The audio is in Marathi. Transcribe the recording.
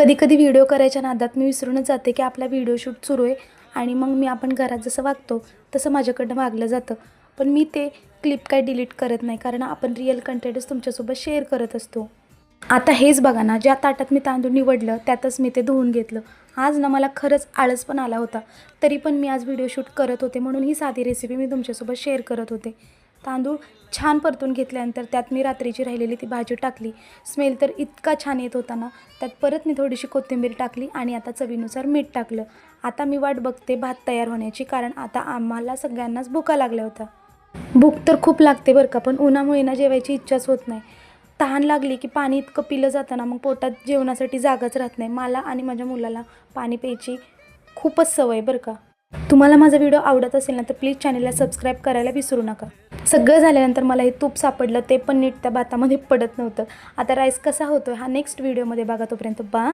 कधी कधी व्हिडिओ करायच्या नादात मी विसरूनच जाते की आपला व्हिडिओ शूट सुरू आहे आणि मग आपण घरात जसं वागतो तसं माझ्याकडनं वागलं जातं. पण मी ते क्लिप काय डिलीट करत नाही, कारण आपण रिअल कंटेंटच तुमच्यासोबत शेअर करत असतो. आता हेच बघा ना, ज्या ताटात मी तांदूळ निवडलं त्यातच मी ते धुवून घेतलं. आज ना मला खरंच आळस पण आला होता, तरी पण मी आज व्हिडिओ शूट करत होते, म्हणून ही साधी रेसिपी मी तुमच्यासोबत शेअर करत होते. तांदूळ छान परतून घेतल्यानंतर त्यात मी रात्रीची राहिलेली ती भाजी टाकली. स्मेल तर इतका छान येत होता ना. त्यात परत मी थोडीशी कोथिंबीर टाकली आणि आता चवीनुसार मीठ टाकलं. आता मी वाट बघते भात तयार होण्याची, कारण आता आम्हाला सगळ्यांनाच भुका लागल्या होत्या. भूक तर खूप लागते बरं का, पण उन्हामुळे ना जेवायची इच्छाच होत नाही. तहान लागली की पाणी इतकं पिलं जातं ना, मग पोटात जेवणासाठी जागाच राहत नाही. मला आणि माझ्या मुलाला पाणी प्यायची खूपच सवय बरं का. तुम्हाला माझा व्हिडिओ आवडत असेल ना, तर प्लीज चॅनलला सबस्क्राईब करायला विसरू नका. सगळं झाल्यानंतर मला हे तूप सापडलं, ते पण नीट त्या भातामध्ये पडत नव्हतं. आता राईस कसा होतो हा नेक्स्ट व्हिडिओमध्ये बघा. तोपर्यंत